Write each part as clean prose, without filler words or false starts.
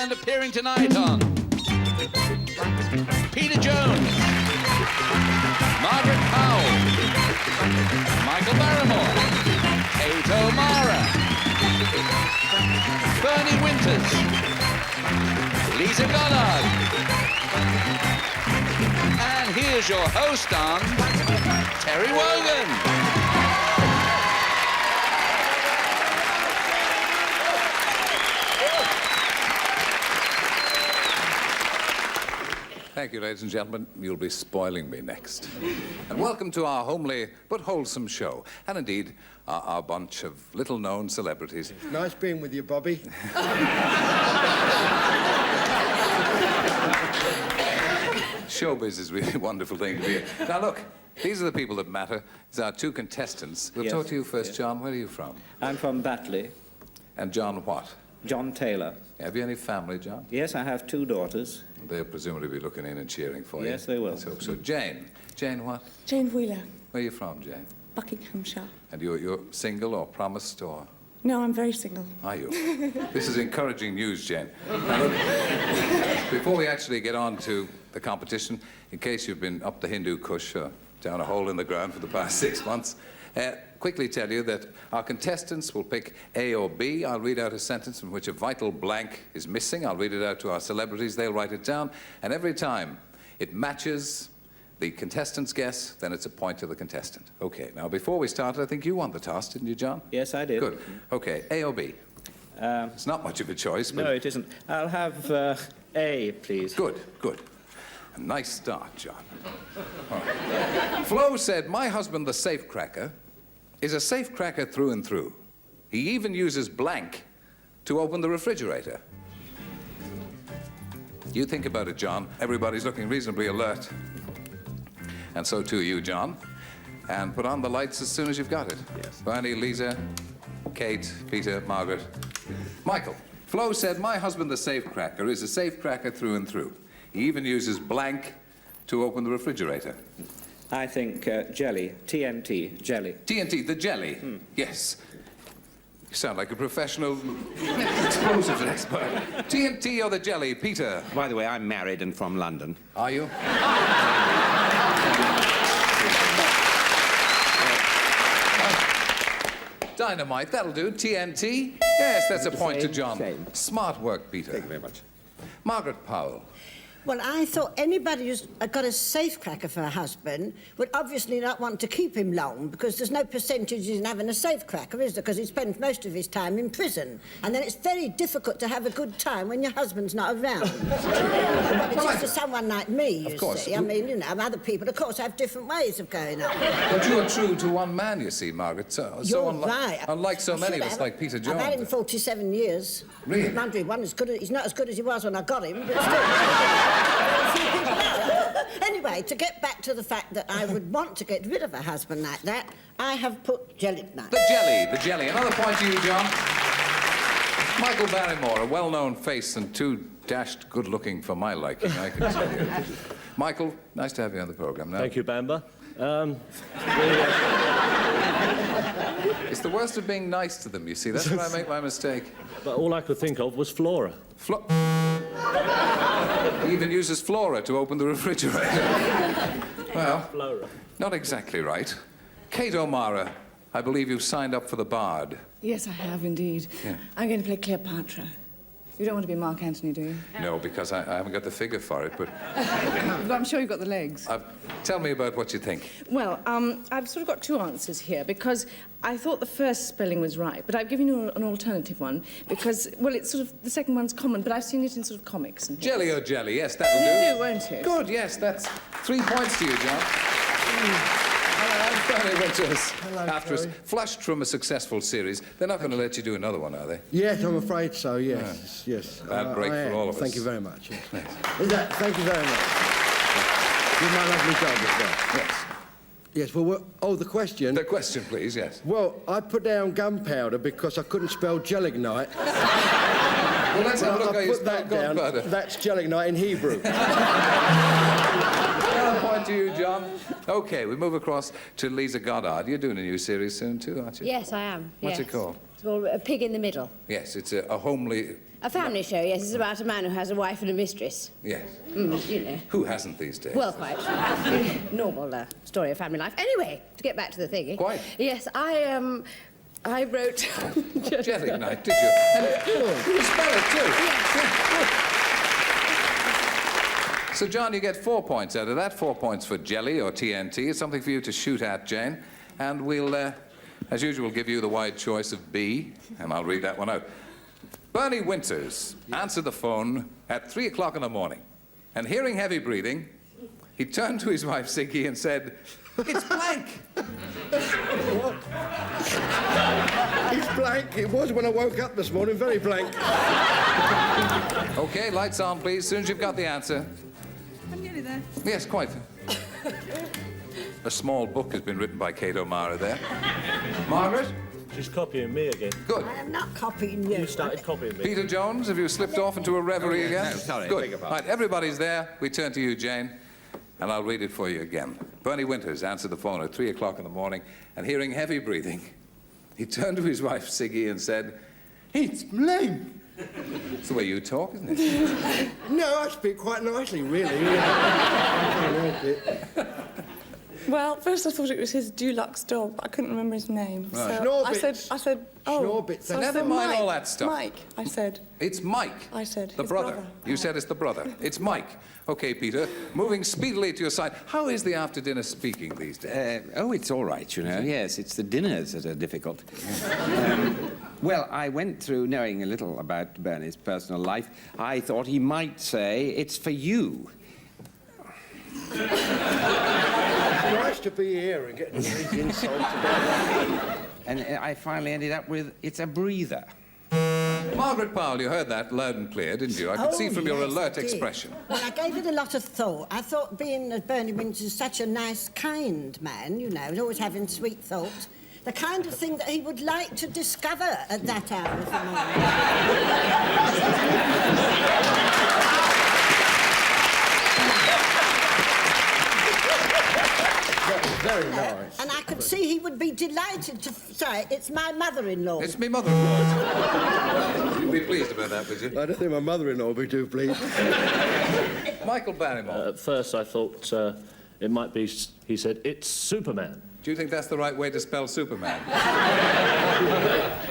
And appearing tonight on Peter Jones, Margaret Powell, Michael Barrymore, Kate O'Mara, Bernie Winters, Lisa Goddard. And here's your host on Terry Wogan. Thank you, ladies and gentlemen. You'll be spoiling me next. And welcome to our homely but wholesome show. And indeed, our bunch of little-known celebrities. Nice being with you, Bobby. Showbiz is really a wonderful thing to be in. Now, look, these are the people that matter. These are our two contestants. We'll talk to you first, John. Where are you from? I'm from Batley. And John what? John Taylor. Have you any family, John? Yes, I have 2 daughters. They'll presumably be looking in and cheering for you. Yes, they will. So Jane. Jane what? Jane Wheeler, Where are you from, Jane? Buckinghamshire. And you're single or promised or... No, I'm very single. Are you? This is encouraging news, Jane. Now, look, before we actually get on to the competition, in case you've been up the Hindu Kush or down a hole in the ground for the past 6 months, quickly tell you that our contestants will pick A or B. I'll read out a sentence in which a vital blank is missing. I'll read it out to our celebrities. They'll write it down. And every time it matches the contestant's guess, then it's a point to the contestant. Okay, now before we start, I think you won the toss, didn't you, John? Yes, I did. Good. Okay, A or B? It's not much of a choice, but... No, it isn't. I'll have A, please. Good, good. A nice start, John. All right. Flo said, my husband, the safecracker, is a safecracker through and through. He even uses blank to open the refrigerator. You think about it, John. Everybody's looking reasonably alert. And so too you, John. And put on the lights as soon as you've got it. Yes. Bernie, Lisa, Kate, Peter, Margaret. Michael. Flo said, my husband, the safecracker, is a safecracker through and through. He even uses blank to open the refrigerator. I think jelly. TNT, jelly. TNT, the jelly. Yes. You sound like a professional explosives expert. TNT or the jelly, Peter? By the way, I'm married and from London. Are you? Dynamite, that'll do. TNT? Yes, that's a point to John. Same. Smart work, Peter. Thank you very much. Margaret Powell. Well, I thought anybody who's got a safecracker for a husband would obviously not want to keep him long because there's no percentage in having a safecracker, is there? Because he spends most of his time in prison. And then it's very difficult to have a good time when your husband's not around. But it's just for someone like me, you see. I mean, you know, other people, of course, have different ways of going on. But you're true to one man, you see, Margaret. You're right. Unlike so many of us, like Peter Jones. I've had him 47 years. Really? Mind you, he's not as good as he was when I got him, but still. Anyway, to get back to the fact that I would want to get rid of a husband like that, I have put jelly. The jelly. Another point to you, John. Michael Barrymore, a well-known face and too dashed good-looking for my liking, I can tell you. Michael, nice to have you on the programme now. Thank you, Bamba. It's the worst of being nice to them, you see. That's where I make my mistake. But all I could think of was Flora. He even uses Flora to open the refrigerator. Well, Flora. Not exactly right. Kate O'Mara, I believe you've signed up for the Bard. Yes, I have indeed. Yeah. I'm going to play Cleopatra. You don't want to be Mark Antony, do you? No, because I haven't got the figure for it, but... But I'm sure you've got the legs. Tell me about what you think. Well, I've sort of got 2 answers here, because I thought the first spelling was right, but I've given you an alternative one, because, well, it's sort of... The second one's common, but I've seen it in sort of comics and things. Jelly or jelly, yes, that'll do. You do, won't it? Good, yes, that's 3 points to you, John. Hello, Bernie Winters. Hello, Actress. Terry. Flushed from a successful series. They're not going to let you do another one, are they? Yes, I'm afraid so, yes. Yes. Bad break for all of us. Thank you very much. Yes. Thank you very much. Did my lovely job as well. Yes. Yes, well, the question... The question, please, yes. Well, I put down gunpowder because I couldn't spell gelignite. Well, let's have a look how you put spell that down. gunpowder. That's gelignite in Hebrew. Another point to you, John. OK, we move across to Lisa Goddard. You're doing a new series soon, too, aren't you? Yes, I am. What's yes. it called? It's called A Pig in the Middle. Yes, it's a homely... A family show, yes. It's about a man who has a wife and a mistress. Yes. You know. Who hasn't these days? Well, quite. Normal story of family life. Anyway, to get back to the thing. Quite. Yes, I wrote... Jelly night, did you? And you spell it, too. Yes. So, John, you get 4 points out of that. 4 points for jelly or TNT. It's something for you to shoot at, Jane. And we'll, as usual, give you the wide choice of B, and I'll read that one out. Bernie Winters answered the phone at 3 o'clock in the morning, and hearing heavy breathing, he turned to his wife, Siggy, and said, "It's blank." It's blank. It was when I woke up this morning, very blank. OK, lights on, please, as soon as you've got the answer. I'm nearly there. Yes, quite. A small book has been written by Kate O'Mara there. Margaret? She's copying me again. Good. I am not copying you. You started copying me. Peter Jones, have you slipped off into a reverie again? No, sorry, Good. beg your pardon. Right, everybody's there. We turn to you, Jane, and I'll read it for you again. Bernie Winters answered the phone at 3 o'clock in the morning, and hearing heavy breathing, he turned to his wife, Siggy, and said, "It's blank." It's the way you talk, isn't it? No, I speak quite nicely, really. I can't help it. Well, first I thought it was his Dulux dog, but I couldn't remember his name. So Schnorbits. I said, oh. Schnorbits. So I Never said, mind Mike. all that stuff. Mike, I said. It's Mike. I said The his brother. brother. You said it's the brother. It's Mike. OK, Peter, moving speedily to your side. How is the after-dinner speaking these days? Oh, it's all right, you know. Yes, it's the dinners that are difficult. Well, I went through knowing a little about Bernie's personal life. I thought he might say, "It's for you." It's nice to be here and getting these insults about And I finally ended up with, "It's a breather." Margaret Powell, you heard that loud and clear, didn't you? I could see from your yes, alert I did. expression. Well, I gave it a lot of thought. I thought being that Bernie Winters such a nice, kind man, you know, always having sweet thoughts, the kind of thing that he would like to discover at that hour of the morning. Very nice. And I could see he would be delighted to... Sorry, it's my mother-in-law. It's me mother-in-law. You'd be pleased about that, would you? I don't think my mother-in-law will be too pleased. Michael Barrymore. At first I thought it might be, he said, "It's Superman." Do you think that's the right way to spell Superman?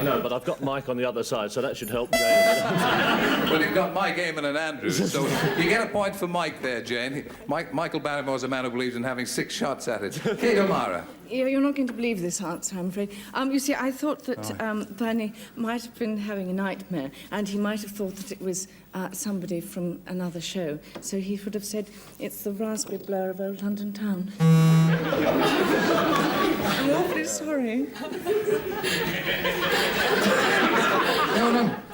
No, but I've got Mike on the other side, so that should help Jane. Well, you've got Mike Eamon and Andrews, so you get a point for Mike there, Jane. Michael Barrymore's a man who believes in having 6 shots at it. Kate O'Mara. You're not going to believe this answer, I'm afraid. You see, I thought that Bernie might have been having a nightmare, and he might have thought that it was somebody from another show. So he would have said, "It's the raspberry blur of old London town." I'm awfully sorry.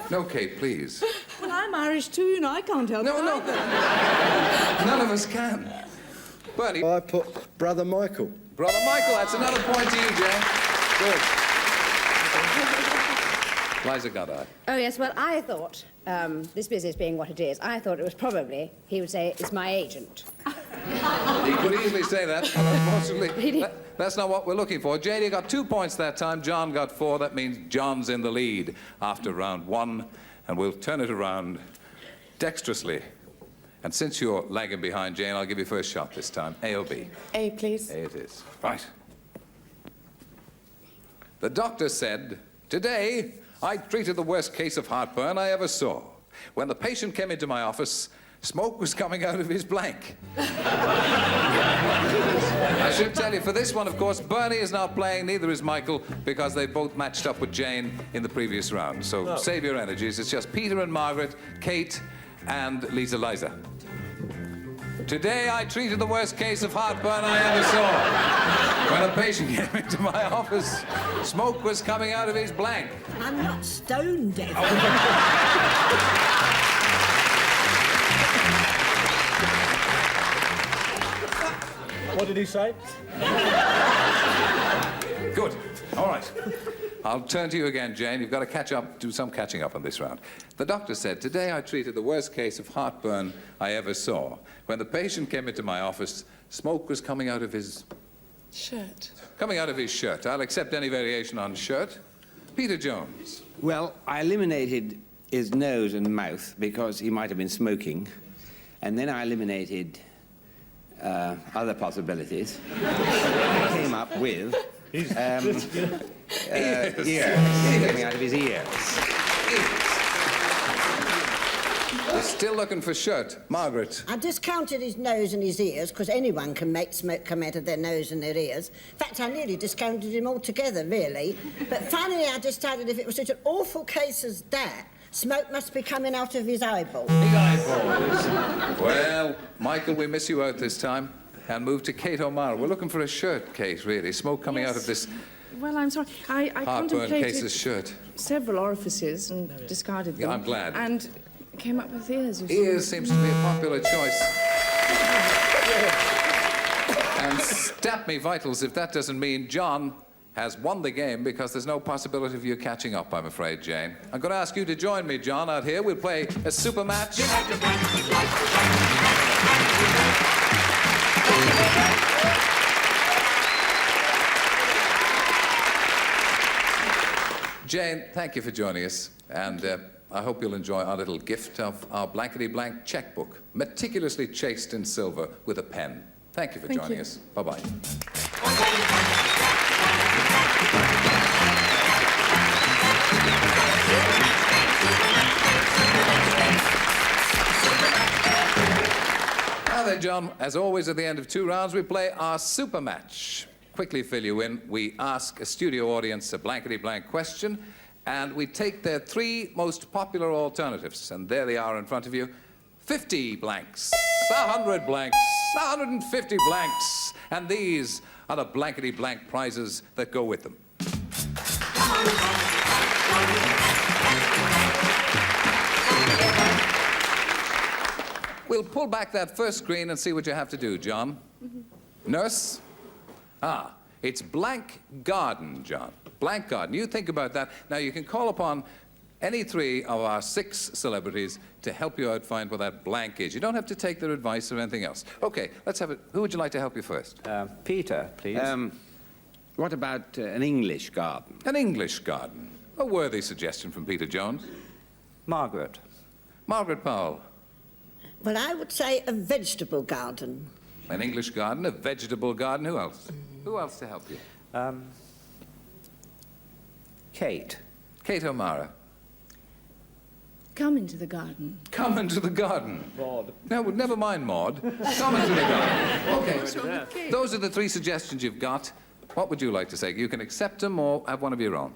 No, Kate, please. Well, I'm Irish too, you know, I can't help it. No. None of us can. Bernie. I put Brother Michael. Brother Michael, that's another point to you, Jane. Good. Liza Goddard. Oh, yes, well, I thought, this business being what it is, I thought it was probably, he would say, "It's my agent." He could easily say that, but unfortunately, that's not what we're looking for. Jane, you got 2 points that time. John got 4. That means John's in the lead after round 1, and we'll turn it around dexterously. And since you're lagging behind, Jane, I'll give you first shot this time. A or B? A, please. A it is. Right. The doctor said, "Today, I treated the worst case of heartburn I ever saw. When the patient came into my office, smoke was coming out of his blank." I should tell you, for this one, of course, Bernie is not playing, neither is Michael, because they both matched up with Jane in the previous round. So save your energies. It's just Peter and Margaret, Kate and Liza. Today, I treated the worst case of heartburn I ever saw. When a patient came into my office, smoke was coming out of his blank. I'm not stone deaf. What did he say? Good. All right. I'll turn to you again, Jane. You've got to catch up, do some catching up on this round. The doctor said, "Today I treated the worst case of heartburn I ever saw. When the patient came into my office, Smoke was coming out of his... Shirt. Coming out of his shirt. I'll accept any variation on shirt. Peter Jones. Well, I eliminated his nose and mouth because he might have been smoking, and then I eliminated other possibilities. I came up with ears coming out of his ears. You're still looking for shirt. Margaret. I discounted his nose and his ears, because anyone can make smoke come out of their nose and their ears. In fact, I nearly discounted him altogether, really. But finally I decided if it was such an awful case as that, smoke must be coming out of his eyeballs. His eyeballs. Well, Michael, we miss you out this time. And move to Kate O'Mara. We're looking for a shirt, Kate, really. Smoke coming out of this Well, I'm sorry. I heartburn contemplated case's shirt. several orifices and discarded them. Yeah, I'm glad. And came up with ears. Ears seems to be a popular choice. And stab me vitals if that doesn't mean John has won the game, because there's no possibility of you catching up, I'm afraid, Jane. I'm going to ask you to join me, John, out here. We'll play a super match. Jane, thank you for joining us, and I hope you'll enjoy our little gift of our Blankety Blank checkbook, meticulously chased in silver with a pen. Thank you for joining us. Bye-bye. Now then, John, as always at the end of 2 rounds, we play our super match. Quickly fill you in. We ask a studio audience a blankety-blank question, and we take their 3 most popular alternatives, and there they are in front of you. 50 blanks, 100 blanks, 150 blanks, and these are the blankety-blank prizes that go with them. We'll pull back that first screen and see what you have to do, John. Nurse? Ah, it's blank garden, John. Blank garden. You think about that. Now, you can call upon any 3 of our 6 celebrities to help you out find what that blank is. You don't have to take their advice or anything else. Okay, let's have it. Who would you like to help you first? Peter, please. What about an English garden? An English garden. A worthy suggestion from Peter Jones. Margaret. Margaret Powell. Well, I would say a vegetable garden. An English garden, a vegetable garden. Who else? Who else to help you? Kate. Kate O'Mara. Come into the garden. Come into the garden. Maud. No, never mind, Maud. Come into the garden. Okay, What's wrong with Kate? those are the 3 suggestions you've got. What would you like to say? You can accept them or have one of your own.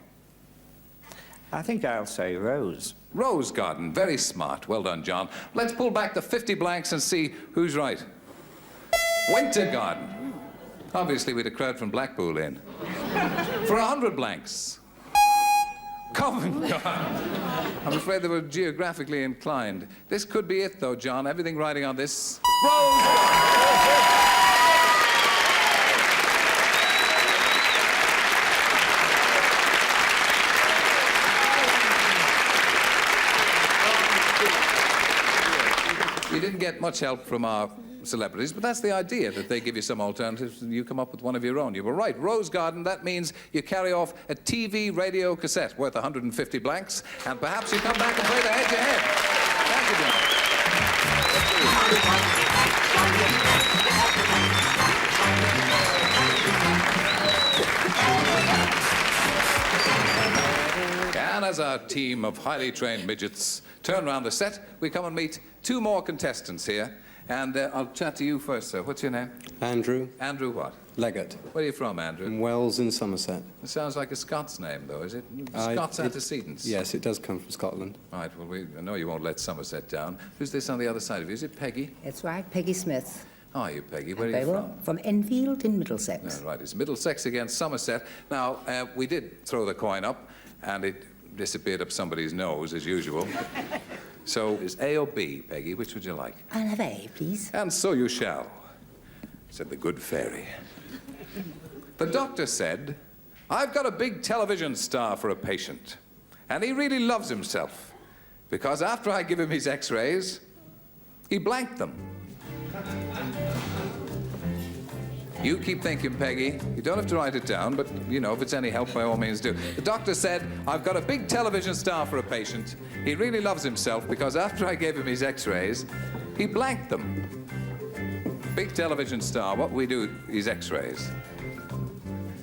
I think I'll say Rose. Rose garden. Very smart. Well done, John. Let's pull back the 50 blanks and see who's right. Winter garden. Obviously, we had a crowd from Blackpool in. For 100 blanks. Covent Garden. I'm afraid they were geographically inclined. This could be it, though, John. Everything riding on this. Rose garden. You didn't get much help from our celebrities, but that's the idea, that they give you some alternatives and you come up with one of your own. You were right. Rose garden, that means you carry off a TV radio cassette worth 150 blanks, and perhaps you come back and play the head-to-head. Thank you, John. And as our team of highly trained midgets turn around the set, we come and meet 2 more contestants here. And I'll chat to you first, sir. What's your name? Andrew. Andrew what? Leggett. Where are you from, Andrew? From Wells in Somerset. It sounds like a Scots name, though, is it? Scots antecedents? Yes, it does come from Scotland. Right, well, I know you won't let Somerset down. Who's this on the other side of you? Is it Peggy? That's right, Peggy Smith. How are you, Peggy? Where are Very you well. From Enfield in Middlesex. Right, it's Middlesex against Somerset. Now, we did throw the coin up, and it disappeared up somebody's nose, as usual. So, is A or B, Peggy? Which would you like? I'll have A, please. And so you shall, said the good fairy. The doctor said, I've got a big television star for a patient, and he really loves himself, because after I give him his x-rays, he blanked them. You keep thinking, Peggy. You don't have to write it down, but, you know, if it's any help, by all means do. The doctor said, I've got a big television star for a patient. He really loves himself because after I gave him his x-rays, he blanked them. Big television star, what we do is x-rays.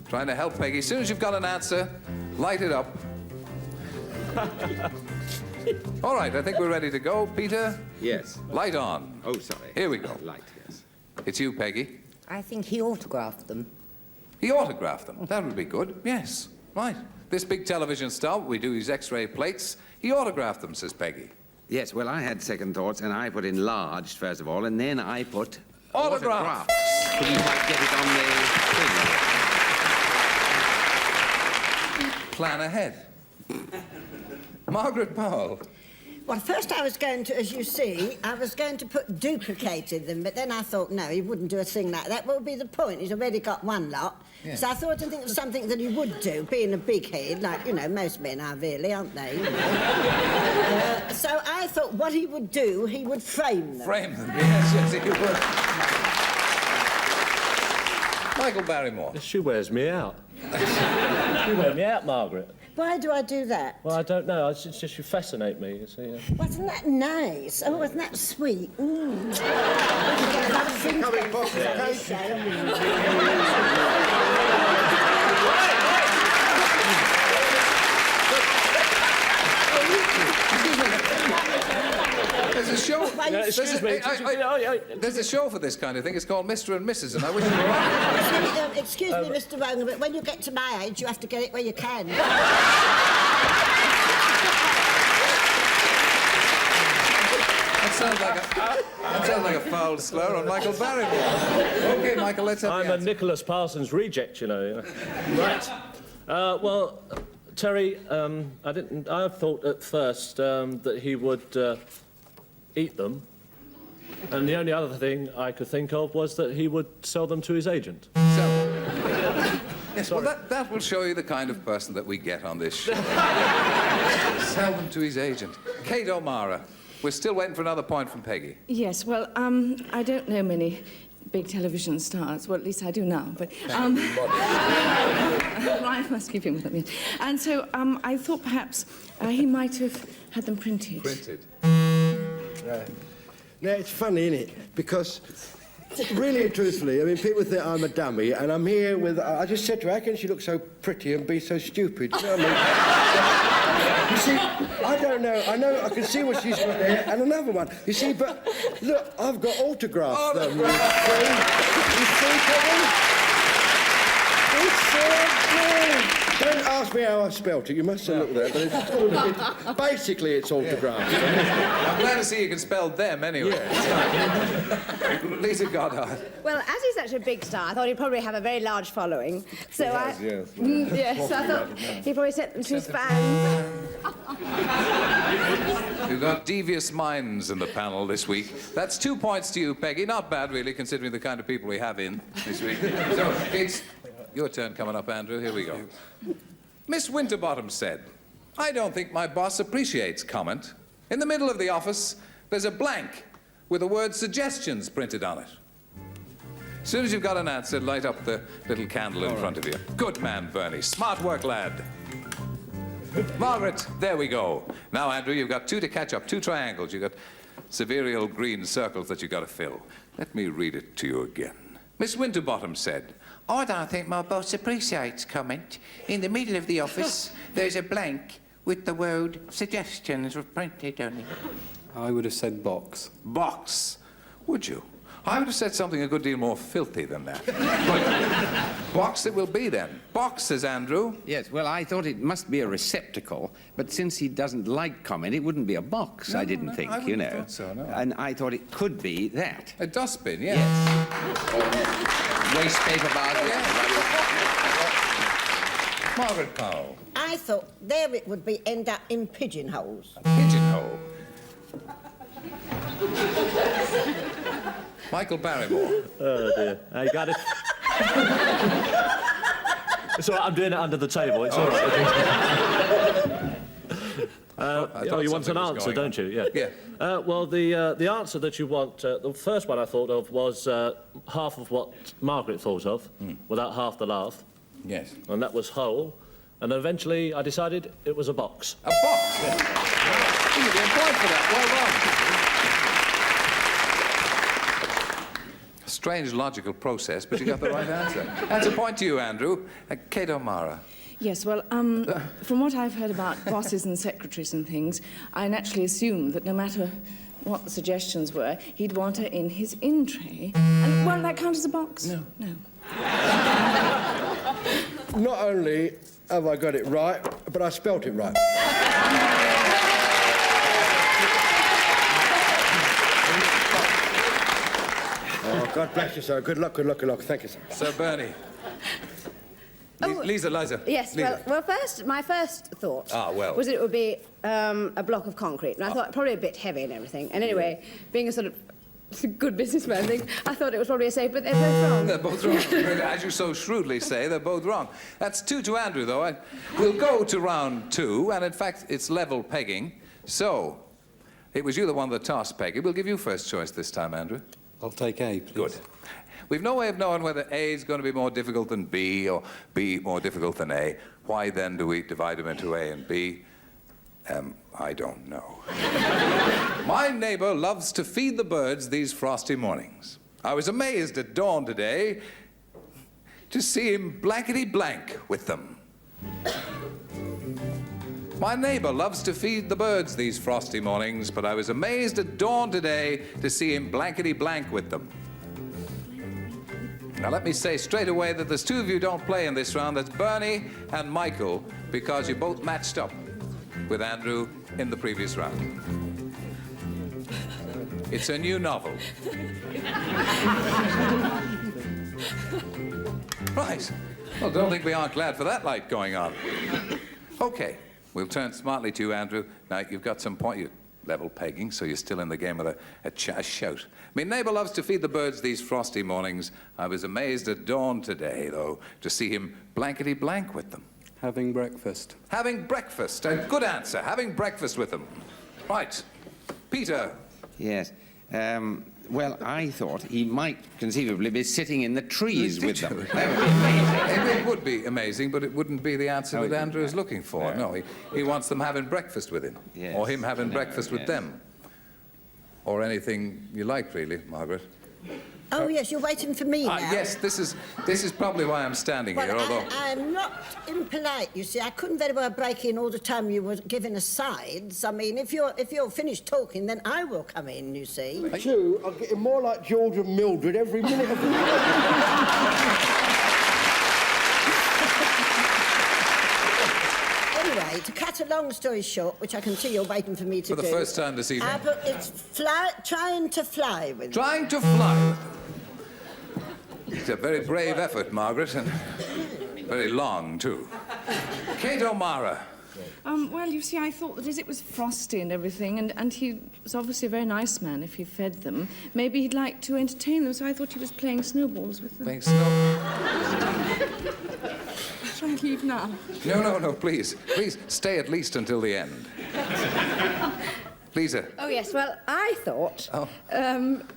Trying to help Peggy. As soon as you've got an answer, light it up. All right, I think we're ready to go. Peter? Yes. Light on. Oh, sorry. Here we go. Light, yes. It's you, Peggy. I think he autographed them. He autographed them. That would be good. Yes. Right. This big television star, what we do is x-ray plates. He autographed them, says Peggy. Yes, well, I had second thoughts, and I put enlarged, first of all, and then I put... Autograph. Couldn't quite get it on the thing. Plan ahead. Margaret Powell. Well, first I was going to, as you see, I was going to put duplicated them, but then I thought, no, he wouldn't do a thing like that. What would be the point? He's already got one lot. Yeah. So I thought to think of something that he would do, being a big head, like, you know, most men are really, aren't they? You know? So I thought what he would do, he would frame them. Frame them, yes, he would. Michael Barrymore. She wears me out. You wear me out, Margaret. Why do I do that? Well, I don't know. It's just you fascinate me, you see. Wasn't that nice? Oh, wasn't that sweet? There's a show. Excuse me. There's a show for this kind of thing. It's called Mr. and Mrs. And I wish you were on. Excuse me, Mr. Wogan, but when you get to my age, you have to get it where you can. That sounds like a foul slur on Michael Barrymore. OK, Michael, let's have I'm a Nicholas Parsons reject, you know. Right. Well, Terry, I thought at first that he would eat them, and the only other thing I could think of was that he would sell them to his agent. Yes, well, that will show you the kind of person that we get on this show. Sell them to his agent. Kate O'Mara, we're still waiting for another point from Peggy. Yes, well, I don't know many big television stars. Well, at least I do now, but... I must keep him with them, yes. And so I thought perhaps he might have had them printed. Printed? Right. Now, it's funny, isn't it? Because, really and truthfully, I mean, people think I'm a dummy, and I'm here with... I just said to her, how can she look so pretty and be so stupid? You know what I mean? You see, I don't know. I know I can see what she's got there, and another one. You see, but look, I've got autographs. You see, Kevin? It's so good. Don't ask me how I spelt it. You must have looked there, but basically it's autographed. I'm glad to see you can spell them anyway. Yeah. Lisa Goddard. Well, as he's such a big star, I thought he'd probably have a very large following. So yes. Yes, I thought he probably sent them to his fans. You've got devious minds in the panel this week. That's 2 points to you, Peggy. Not bad, really, considering the kind of people we have in this week. So, it's your turn coming up, Andrew. Here we go. Miss Winterbottom said, I don't think my boss appreciates comment. In the middle of the office, there's a blank with the word suggestions printed on it. As soon as you've got an answer, light up the little candle in front of you. Good man, Bernie. Smart work, lad. Margaret, there we go. Now, Andrew, you've got 2 to catch up, 2 triangles. You've got several green circles that you've got to fill. Let me read it to you again. Miss Winterbottom said, I don't think my boss appreciates comment. In the middle of the office, there's a blank with the word suggestions printed on it. I would have said box. Box? Would you? I would have said something a good deal more filthy than that. But box it will be then. Box, says Andrew. Yes, well, I thought it must be a receptacle, but since he doesn't like comment, it wouldn't be a box, I didn't think, you know. Thought so, no. And I thought it could be that. A dustbin, yes. Waste paper bag, Margaret Powell. I thought there it would be end up in pigeonholes. A pigeonhole. Michael Barrymore. Oh, dear. I got it. It's all right, I'm doing it under the table. It's all right. You want an answer, don't you? Yeah. Yeah. Well, the answer that you want, the first one I thought of was half of what Margaret thought of, without half the laugh. Yes. And that was whole. And then eventually I decided it was a box. A box? Yeah. You get a point for that. Well done. Strange logical process, but you got the right answer. That's a point to you, Andrew. Kate O'Mara. Yes, well, from what I've heard about bosses and secretaries and things, I naturally assumed that no matter what the suggestions were, he'd want her in his in-tray. And won't that count as a box? No. No. Not only have I got it right, but I spelt it right. Oh, God bless you, sir. Good luck, good luck, good luck. Thank you, sir. Sir Bernie. Liza. Yes, Liza. well, my first thought was that it would be a block of concrete. And I thought probably a bit heavy and everything. And anyway, being a sort of good businessman thing, I thought it was probably a safe, but they're both wrong. They're both wrong. As you so shrewdly say, they're both wrong. That's 2 to Andrew, though. We'll go to round 2, and in fact, it's level pegging. So, it was you that won the toss, Peggy. We'll give you first choice this time, Andrew. I'll take A, please. Good. We've no way of knowing whether A is going to be more difficult than B or B more difficult than A. Why then do we divide them into A and B? I don't know. My neighbor loves to feed the birds these frosty mornings. I was amazed at dawn today to see him blankety blank with them. My neighbor loves to feed the birds these frosty mornings, but I was amazed at dawn today to see him blankety blank with them. Now let me say straight away that there's 2 of you don't play in this round. That's Bernie and Michael, because you both matched up with Andrew in the previous round. It's a new novel. Right. Well, don't think we aren't glad for that light going on. Okay, we'll turn smartly to you, Andrew. Now, you've got some point. You level pegging, so you're still in the game with a shout. My neighbor loves to feed the birds these frosty mornings. I was amazed at dawn today, though, to see him blankety blank with them. Having breakfast. Having breakfast. A good answer. Having breakfast with them. Right. Peter. Yes. Well, I thought he might conceivably be sitting in the trees with them. That would be amazing. It would be amazing, but it wouldn't be the answer that Andrew is looking for. No, he wants them having breakfast with him. Yes. Or him having breakfast with them. Or anything you like, really, Margaret. Oh, yes, you're waiting for me now. Yes, this is probably why I'm standing here, although... I'm not impolite, you see. I couldn't very well break in all the time you were giving asides. I mean, if you're finished talking, then I will come in, you see. You are getting more like George and Mildred every minute of the day. Anyway, to cut a long story short, which I can see you're waiting for me to do... For the first time this evening. It's trying to fly with... Trying to fly with them. It's a very brave effort, Margaret, and very long, too. Kate O'Mara. Well, you see, I thought that as it was frosty and everything, and he was obviously a very nice man if he fed them, maybe he'd like to entertain them, so I thought he was playing snowballs with them. Playing snowballs? Shall I leave now? No, please. Please, stay at least until the end. Lisa. Oh, yes, well, I thought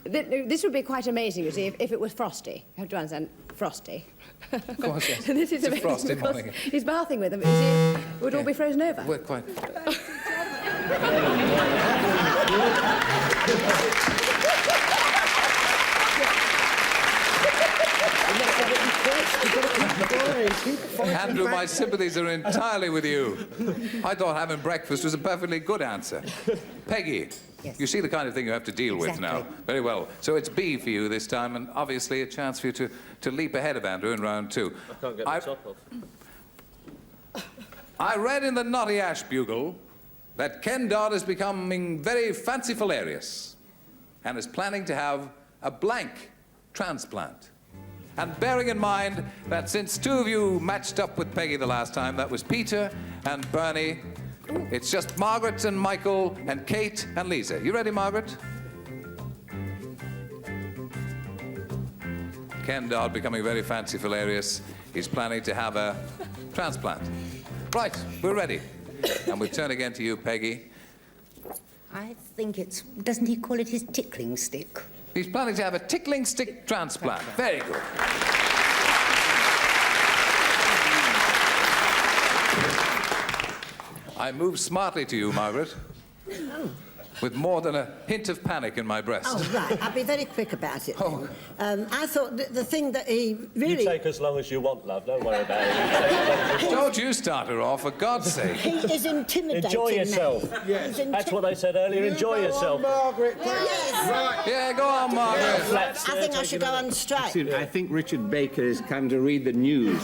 this would be quite amazing, you see, if it was frosty. You have to understand, frosty. Of course, yes. This is It's a amazing frosty because morning. he's bathing with them, you see, it would all be frozen over. We're quite... Andrew, my sympathies are entirely with you. I thought having breakfast was a perfectly good answer. Peggy, Yes. you see the kind of thing you have to deal with now. Very well. So it's B for you this time, and obviously a chance for you to leap ahead of Andrew in round 2. I can't get the top off. I read in the Naughty Ash Bugle that Ken Dodd is becoming very fancifularious and is planning to have a blank transplant. And bearing in mind that since 2 of you matched up with Peggy the last time, that was Peter and Bernie, it's just Margaret and Michael and Kate and Lisa. You ready, Margaret? Ken Dodd becoming very fancifularious. He's planning to have a transplant. Right, we're ready. And we'll turn again to you, Peggy. I think it's... Doesn't he call it his tickling stick? He's planning to have a tickling stick transplant. Very good. I move smartly to you, Margaret. Oh. With more than a hint of panic in my breast. Oh, right. I'll be very quick about it. Oh. I thought the thing that he really... You take as long as you want, love. Don't worry about it. Don't you start her off, for God's sake. He is intimidating. Enjoy yourself. Yes. That's what they said earlier. Enjoy yourself. Margaret, Yes. Right. Yeah, go on, Margaret. I think I should go on strike. I think Richard Baker has come to read the news.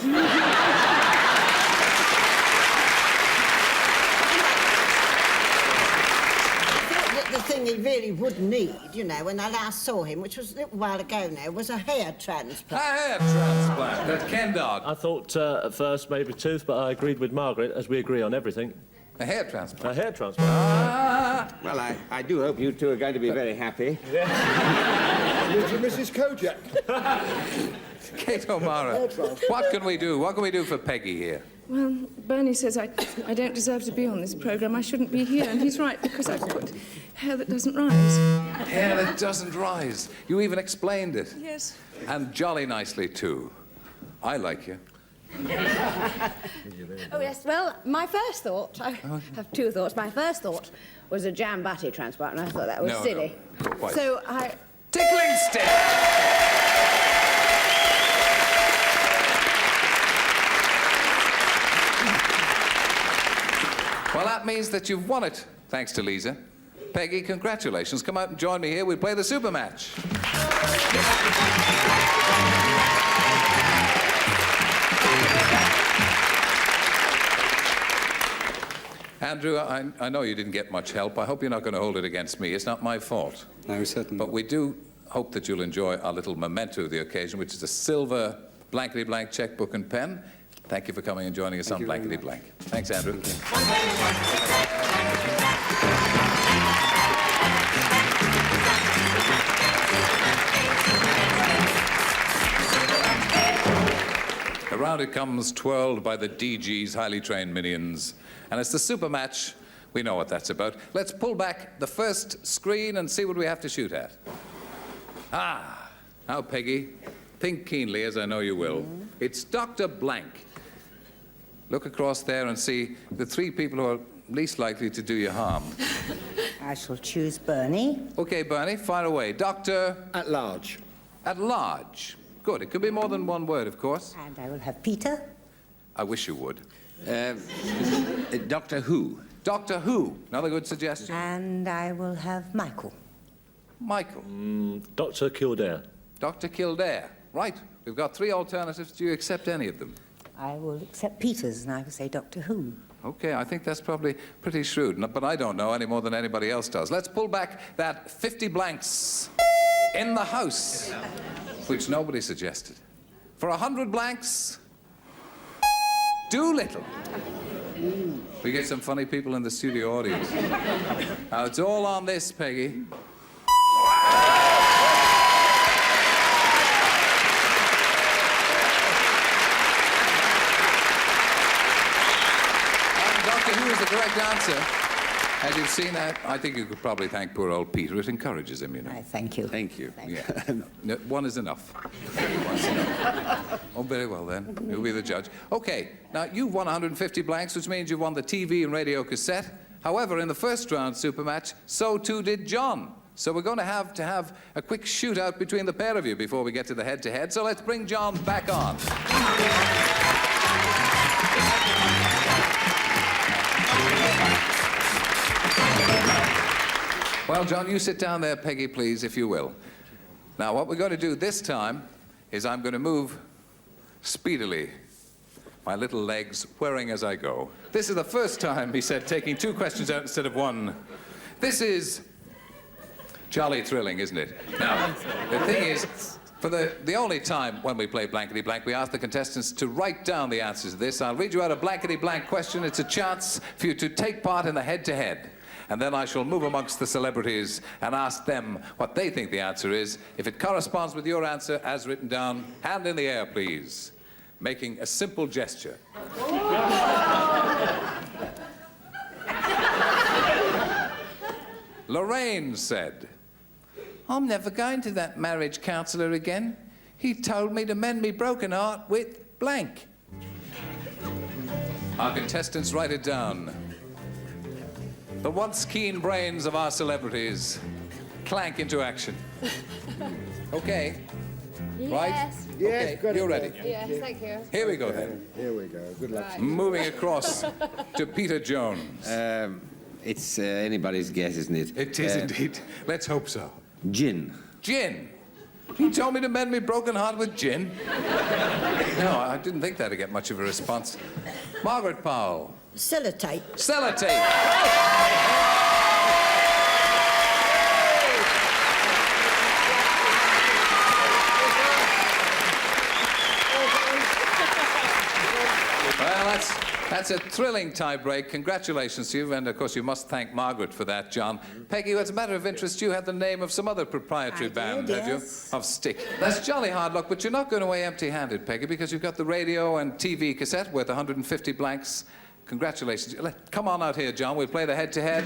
The thing he really would need, you know, when I last saw him, which was a little while ago now, was a hair transplant. A hair transplant. That Ken dog. I thought at first maybe tooth, but I agreed with Margaret, as we agree on everything. A hair transplant. A hair transplant. Well, I do hope you two are going to be very happy. Richard, Mrs. Kojak. Kate O'Mara, what can we do? What can we do for Peggy here? Well, Bernie says I don't deserve to be on this programme. I shouldn't be here, and he's right, because I've got hair that doesn't rise. Hair that doesn't rise. You even explained it. Yes. And jolly nicely, too. I like you. Oh, yes. Well, my first thought... I have two thoughts. My first thought was a jam butty transplant, and I thought that was silly. No, quite. So I... Tickling stick! Well, that means that you've won it, thanks to Lisa. Peggy, congratulations. Come out and join me here. We'll play the super match. Andrew, I know you didn't get much help. I hope you're not going to hold it against me. It's not my fault. No, certainly. But we do hope that you'll enjoy our little memento of the occasion, which is a silver blankety blank checkbook and pen. Thank you for coming and joining us on Blankety Blank. Thanks, Andrew. Around it comes, twirled by the DG's highly trained minions. And it's the super match. We know what that's about. Let's pull back the first screen and see what we have to shoot at. Ah, now, Peggy, think keenly, as I know you will. It's Dr. Blank. Look across there and see the three people who are least likely to do you harm. I shall choose Bernie. Okay, Bernie, fire away. Doctor... At large. At large. Good. It could be more than one word, of course. And I will have Peter. I wish you would. Doctor Who. Doctor Who. Another good suggestion. And I will have Michael. Michael. Dr. Kildare. Dr. Kildare. Right. We've got three alternatives. Do you accept any of them? I will accept Peter's, and I will say Doctor Who. Okay, I think that's probably pretty shrewd, but I don't know any more than anybody else does. Let's pull back that 50 blanks in the house, which nobody suggested. For 100 blanks, Doolittle. We get some funny people in the studio audience. Now, it's all on this, Peggy. Who is the correct answer? As you've seen that, I think you could probably thank poor old Peter. It encourages him, you know. Thank you. Thank you. Yeah. No, one is enough. One's enough. Oh, very well then. You'll be the judge. Okay, now you've won 150 blanks, which means you've won the TV and radio cassette. However, in the first round super match, so too did John. So we're going to have a quick shootout between the pair of you before we get to the head-to-head. So let's bring John back on. Well, John, you sit down there, Peggy, please, if you will. Now, what we're going to do this time is I'm going to move speedily, my little legs whirring as I go. This is the first time, he said, taking two questions out instead of one. This is jolly thrilling, isn't it? Now, the thing is, for the only time when we play Blankety Blank, we ask the contestants to write down the answers to this. I'll read you out a Blankety Blank question. It's a chance for you to take part in the head-to-head. And then I shall move amongst the celebrities and ask them what they think the answer is. If it corresponds with your answer, as written down, hand in the air, please, making a simple gesture. Lorraine said, I'm never going to that marriage counsellor again. He told me to mend me broken heart with blank. Our contestants write it down. The once keen brains of our celebrities clank into action. Okay. Right? Yes. Okay, got it, you're ready. Yes, thank you. Here we go then. Here we go. Good luck. Moving across to Peter Jones. It's anybody's guess, isn't it? It is indeed. Let's hope so. Gin. Gin. He told me to mend me broken heart with gin. No, I didn't think that'd get much of a response. Margaret Powell. Sellotape. Sellotape. Well, that's a thrilling tie-break. Congratulations to you, and of course you must thank Margaret for that, John. Peggy, as a matter of interest, you had the name of some other proprietary band, had you? Of Stick. That's jolly hard luck, but you're not going away empty-handed, Peggy, because you've got the radio and TV cassette worth 150 blanks. Congratulations. Come on out here, John. We'll play the head-to-head.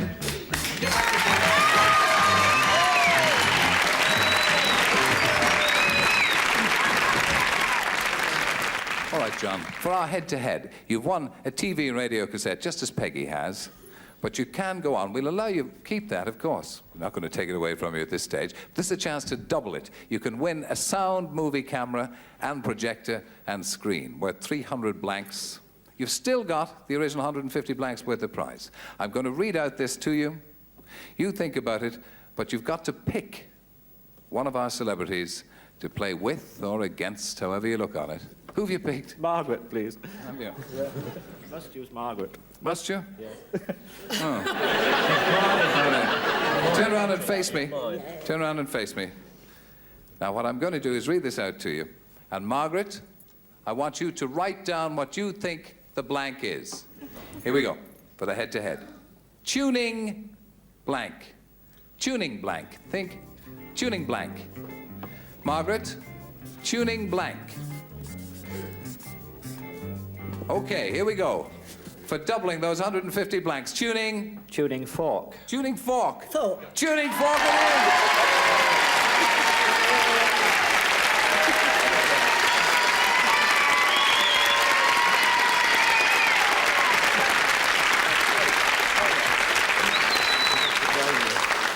All right, John, for our head-to-head, you've won a TV and radio cassette, just as Peggy has, but you can go on. We'll allow you to keep that, of course. We're not going to take it away from you at this stage. This is a chance to double it. You can win a sound movie camera and projector and screen worth 300 blanks. You've still got the original 150 blanks worth of prize. I'm going to read out this to you. You think about it, but you've got to pick one of our celebrities to play with or against, however you look on it. Who have you picked? Margaret, please. Have you? Yeah. Must use Margaret. Must you? Yes. Oh. Turn around and face me. Turn around and face me. Now, what I'm going to do is read this out to you. And Margaret, I want you to write down what you think the blank is. Here we go, for the head-to-head. Tuning blank. Tuning blank. Think tuning blank. Margaret, tuning blank. Okay, here we go. For doubling those 150 blanks. Tuning... Tuning fork. Tuning fork. Fork. Tuning fork it is!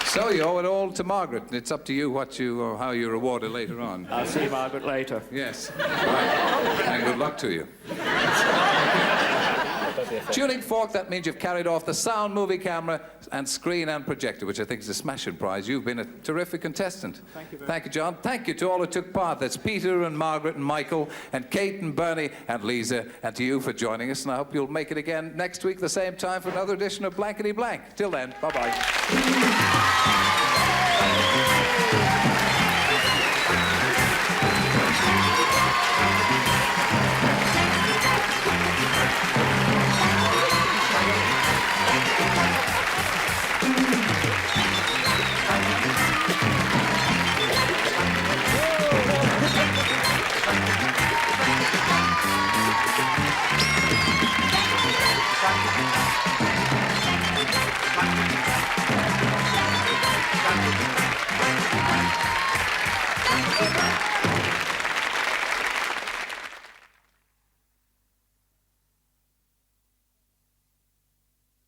So you owe it all to Margaret, and it's up to you what you or how you reward her later on. I'll see Margaret later. Yes. Right. And good luck to you. Tuning fork, that means you've carried off the sound movie camera and screen and projector, which I think is a smashing prize. You've been a terrific contestant. Thank you very much. Thank you, John. Thank you to all who took part. That's Peter and Margaret and Michael and Kate and Bernie and Lisa, and to you for joining us. And I hope you'll make it again next week, the same time, for another edition of Blankety Blank. Till then, bye-bye.